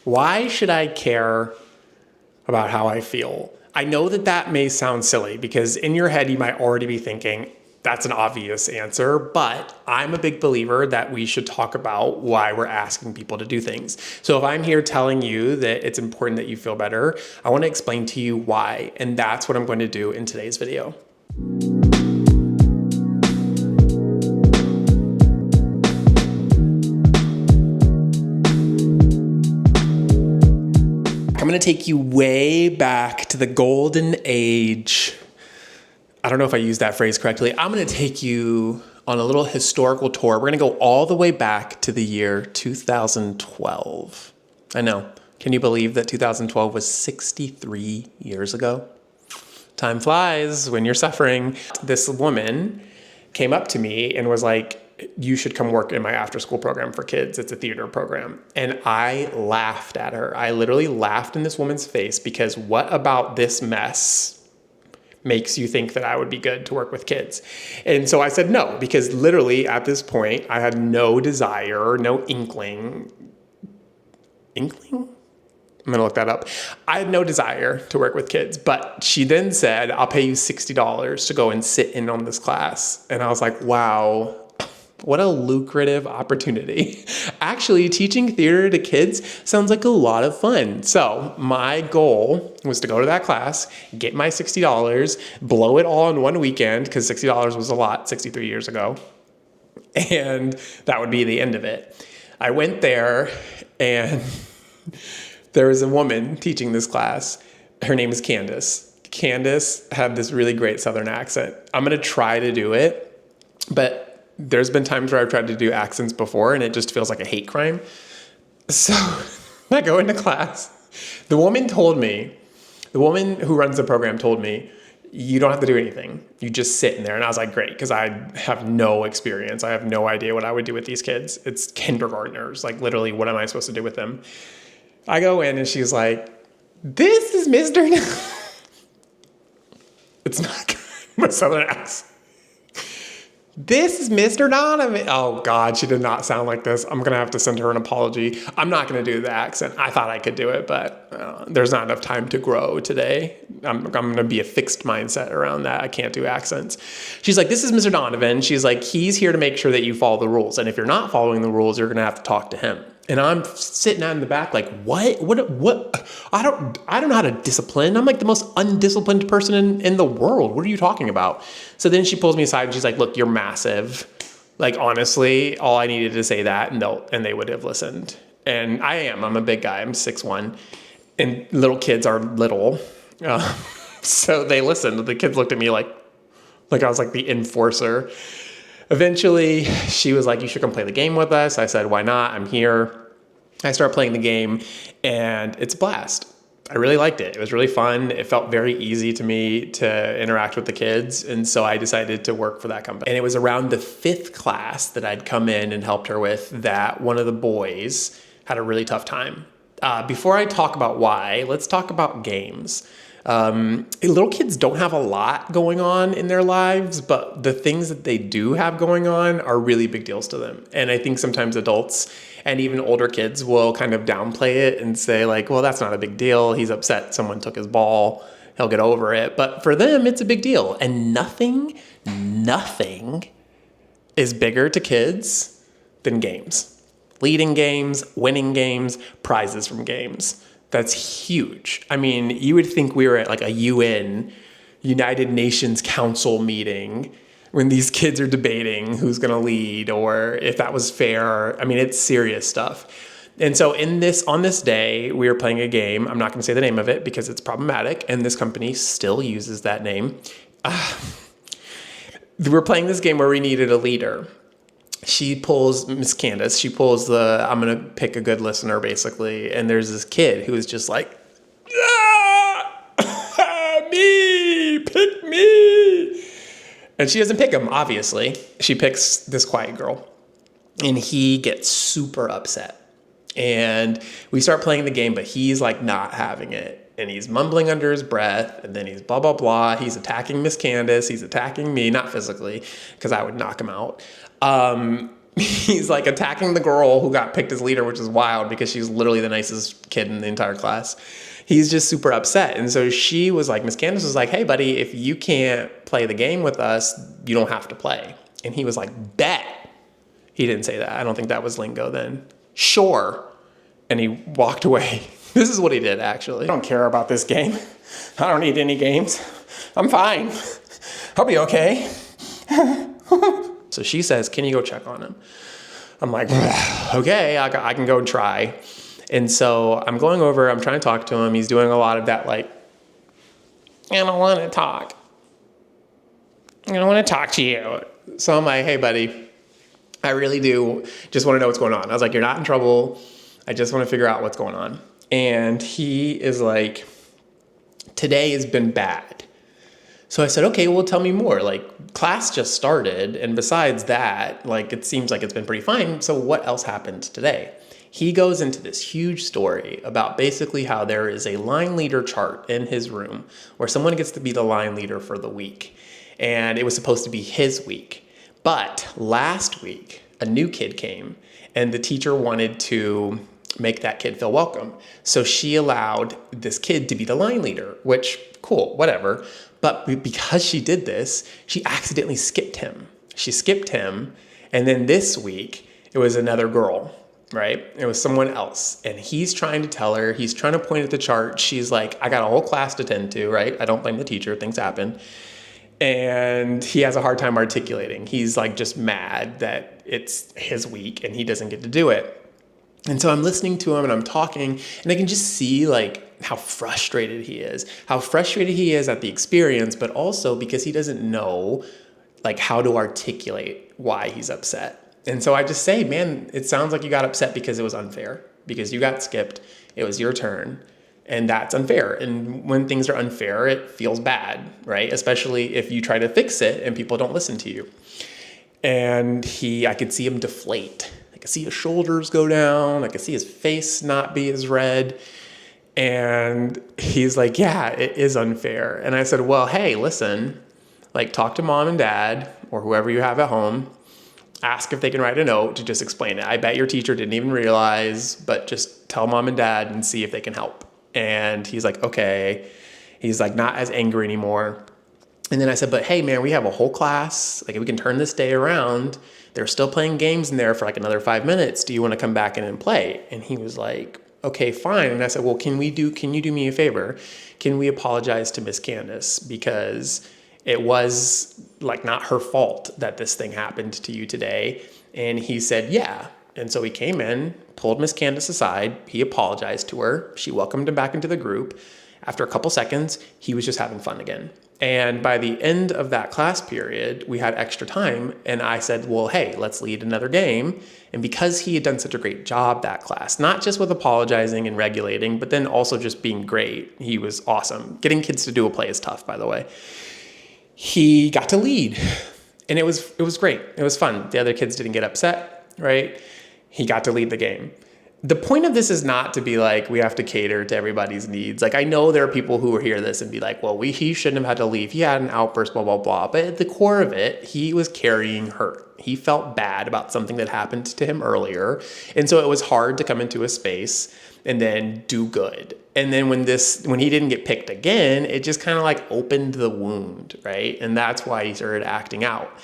Why should I care about how I feel? I know that that may sound silly because in your head you might already be thinking that's an obvious answer, but I'm a big believer that we should talk about why we're asking people to do things. So if I'm here telling you that it's important that you feel better, I want to explain to you why, and that's what I'm going to do in today's video. I'm going to take you way back to the golden age. I don't know if I used that phrase correctly. I'm going to take you on a little historical tour. We're going to go all the way back to the year 2012. I know. Can you believe that 2012 was 63 years ago? Time flies when you're suffering. This woman came up to me and was like, you should come work in my after school program for kids. It's a theater program. And I laughed at her. I literally laughed in this woman's face because what about this mess makes you think that I would be good to work with kids? And so I said no, because literally at this point I had no desire, no inkling? I'm gonna look that up. I had no desire to work with kids, but she then said, I'll pay you $60 to go and sit in on this class. And I was like, wow, what a lucrative opportunity. Actually, teaching theater to kids sounds like a lot of fun. So my goal was to go to that class, get my $60, blow it all in one weekend, because $60 was a lot 63 years ago. And that would be the end of it. I went there and there was a woman teaching this class. Her name is Candace. Candace had this really great Southern accent. I'm going to try to do it, but there's been times where I've tried to do accents before and it just feels like a hate crime. So I go into class. The woman who runs the program told me, you don't have to do anything. You just sit in there. And I was like, great, because I have no experience. I have no idea what I would do with these kids. It's kindergartners. Like literally, what am I supposed to do with them? I go in and she's like, this is Mr. It's not good. My Southern accent. This is Mr. Donovan. Oh God, she did not sound like this. I'm going to have to send her an apology. I'm not going to do the accent. I thought I could do it, but there's not enough time to grow today. I'm going to be a fixed mindset around that. I can't do accents. She's like, this is Mr. Donovan. She's like, he's here to make sure that you follow the rules. And if you're not following the rules, you're going to have to talk to him. And I'm sitting out in the back like, what? I don't know how to discipline. I'm like the most undisciplined person in the world. What are you talking about? So then she pulls me aside and she's like, look, you're massive. Like, honestly, all I needed to say that and they would have listened. And I'm a big guy. I'm 6'1", and little kids are little. So they listened. The kids looked at me like I was like the enforcer. Eventually, she was like, you should come play the game with us. I said, why not? I'm here. I started playing the game, and it's a blast. I really liked it. It was really fun. It felt very easy to me to interact with the kids, and so I decided to work for that company. And it was around the 5th class that I'd come in and helped her with that one of the boys had a really tough time. Before I talk about why, let's talk about games. Little kids don't have a lot going on in their lives, but the things that they do have going on are really big deals to them. And I think sometimes adults and even older kids will kind of downplay it and say like, well, that's not a big deal. He's upset someone took his ball. He'll get over it. But for them, it's a big deal. And nothing is bigger to kids than games. Leading games, winning games, prizes from games. That's huge. I mean, you would think we were at like a United Nations Council meeting when these kids are debating who's going to lead or if that was fair. I mean, it's serious stuff. And so on this day, we were playing a game. I'm not going to say the name of it because it's problematic, and this company still uses that name. We're playing this game where we needed a leader. Miss Candace, I'm going to pick a good listener, basically. And there's this kid who is just like, pick me. And she doesn't pick him, obviously. She picks this quiet girl. And he gets super upset. And we start playing the game, but he's like not having it. And he's mumbling under his breath, and then he's blah, blah, blah. He's attacking Miss Candace. He's attacking me, not physically, because I would knock him out. he's like attacking the girl who got picked as leader, which is wild because she's literally the nicest kid in the entire class. He's just super upset. And so she was like, Miss Candace was like, hey, buddy, if you can't play the game with us, you don't have to play. And he was like, bet. He didn't say that. I don't think that was lingo then. Sure. And he walked away. This is what he did, actually. I don't care about this game. I don't need any games. I'm fine. I'll be okay. So she says, can you go check on him? I'm like, okay, I can go try. And so I'm going over, I'm trying to talk to him. He's doing a lot of that, like, I don't want to talk. I don't want to talk to you. So I'm like, hey, buddy, I really do just want to know what's going on. I was like, you're not in trouble. I just want to figure out what's going on. And he is like, today has been bad. So I said, okay, well, tell me more. Like, class just started. And besides that, like, it seems like it's been pretty fine. So what else happened today? He goes into this huge story about basically how there is a line leader chart in his room where someone gets to be the line leader for the week. And it was supposed to be his week. But last week, a new kid came and the teacher wanted to make that kid feel welcome. So she allowed this kid to be the line leader, which, cool, whatever. But because she did this, she accidentally skipped him. She skipped him. And then this week, it was another girl, right? It was someone else. And he's trying to tell her, he's trying to point at the chart. She's like, I got a whole class to tend to, right? I don't blame the teacher. Things happen. And he has a hard time articulating. He's like just mad that it's his week and he doesn't get to do it. And so I'm listening to him and I'm talking and I can just see like how frustrated he is at the experience, but also because he doesn't know like how to articulate why he's upset. And so I just say, man, it sounds like you got upset because it was unfair, because you got skipped. It was your turn. And that's unfair. And when things are unfair, it feels bad, right? Especially if you try to fix it and people don't listen to you. And I could see him deflate. I could see his shoulders go down. I could see his face not be as red. And he's like, yeah, it is unfair. And I said, well, hey, listen, like talk to mom and dad or whoever you have at home. Ask if they can write a note to just explain it. I bet your teacher didn't even realize, but just tell mom and dad and see if they can help. And he's like, okay. He's like not as angry anymore. And then I said, but hey, man, we have a whole class. Like, we can turn this day around. They're still playing games in there for like another 5 minutes. Do you want to come back in and play? And he was like, okay, fine. And I said, well, can you do me a favor? Can we apologize to Miss Candace? Because it was like not her fault that this thing happened to you today. And he said, yeah. And so he came in, pulled Miss Candace aside. He apologized to her. She welcomed him back into the group. After a couple seconds, he was just having fun again. And by the end of that class period, we had extra time. And I said, well, hey, let's lead another game. And because he had done such a great job that class, not just with apologizing and regulating, but then also just being great. He was awesome. Getting kids to do a play is tough, by the way. He got to lead. And it was great. It was fun. The other kids didn't get upset, right? He got to lead the game. The point of this is not to be like, we have to cater to everybody's needs. Like, I know there are people who will hear this and be like, well, he shouldn't have had to leave. He had an outburst, blah, blah, blah. But at the core of it, he was carrying hurt. He felt bad about something that happened to him earlier. And so it was hard to come into a space and then do good. And then when he didn't get picked again, it just kind of like opened the wound, right? And that's why he started acting out.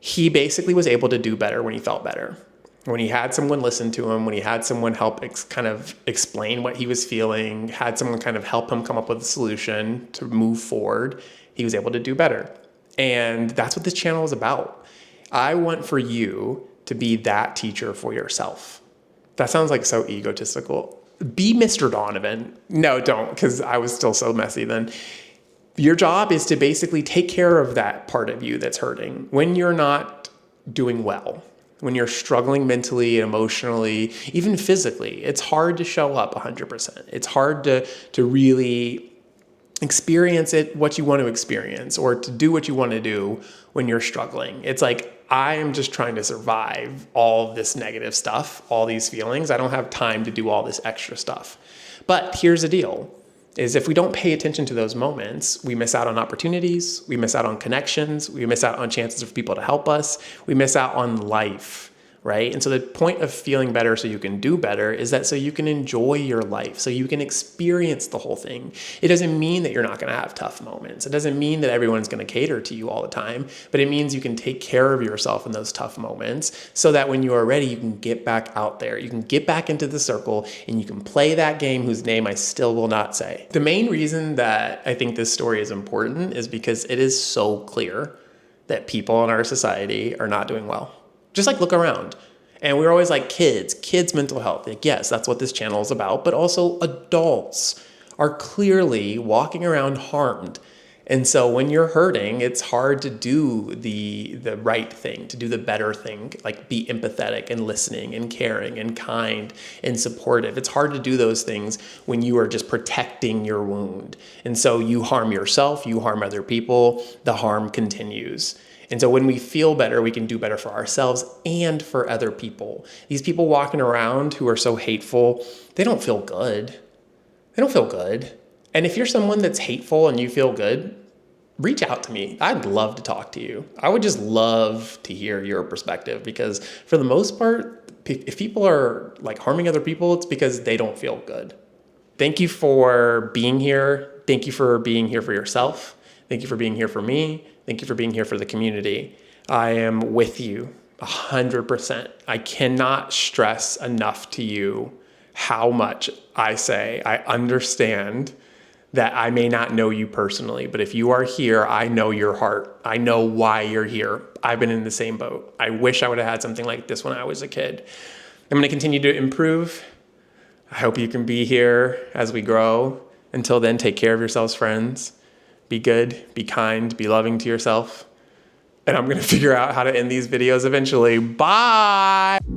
He basically was able to do better when he felt better. When he had someone listen to him, when he had someone help kind of explain what he was feeling, had someone kind of help him come up with a solution to move forward, he was able to do better. And that's what this channel is about. I want for you to be that teacher for yourself. That sounds like so egotistical. Be Mr. Donovan. No, don't, because I was still so messy then. Your job is to basically take care of that part of you that's hurting when you're not doing well. When you're struggling mentally, emotionally, even physically, it's hard to show up 100%. It's hard to really experience it, what you want to experience, or to do what you want to do when you're struggling. It's like, I am just trying to survive all this negative stuff, all these feelings. I don't have time to do all this extra stuff. But here's the deal. Is if we don't pay attention to those moments, we miss out on opportunities, we miss out on connections, we miss out on chances for people to help us, we miss out on life right? And so the point of feeling better so you can do better is that so you can enjoy your life, so you can experience the whole thing. It doesn't mean that you're not going to have tough moments. It doesn't mean that everyone's going to cater to you all the time, but it means you can take care of yourself in those tough moments so that when you are ready, you can get back out there. You can get back into the circle and you can play that game whose name I still will not say. The main reason that I think this story is important is because it is so clear that people in our society are not doing well. Just like look around. And we're always like kids mental health. Like, yes, that's what this channel is about, but also adults are clearly walking around harmed. And so when you're hurting, it's hard to do the right thing, to do the better thing, like be empathetic and listening and caring and kind and supportive. It's hard to do those things when you are just protecting your wound. And so you harm yourself, you harm other people, the harm continues. And so when we feel better, we can do better for ourselves and for other people. These people walking around who are so hateful, they don't feel good. They don't feel good. And if you're someone that's hateful and you feel good, reach out to me. I'd love to talk to you. I would just love to hear your perspective because for the most part, if people are like harming other people, it's because they don't feel good. Thank you for being here. Thank you for being here for yourself. Thank you for being here for me. Thank you for being here for the community. I am with you 100%. I cannot stress enough to you how much I say I understand that I may not know you personally, but if you are here, I know your heart. I know why you're here. I've been in the same boat. I wish I would have had something like this when I was a kid. I'm going to continue to improve. I hope you can be here as we grow. Until then, take care of yourselves, friends. Be good, be kind, be loving to yourself. And I'm going to figure out how to end these videos eventually. Bye!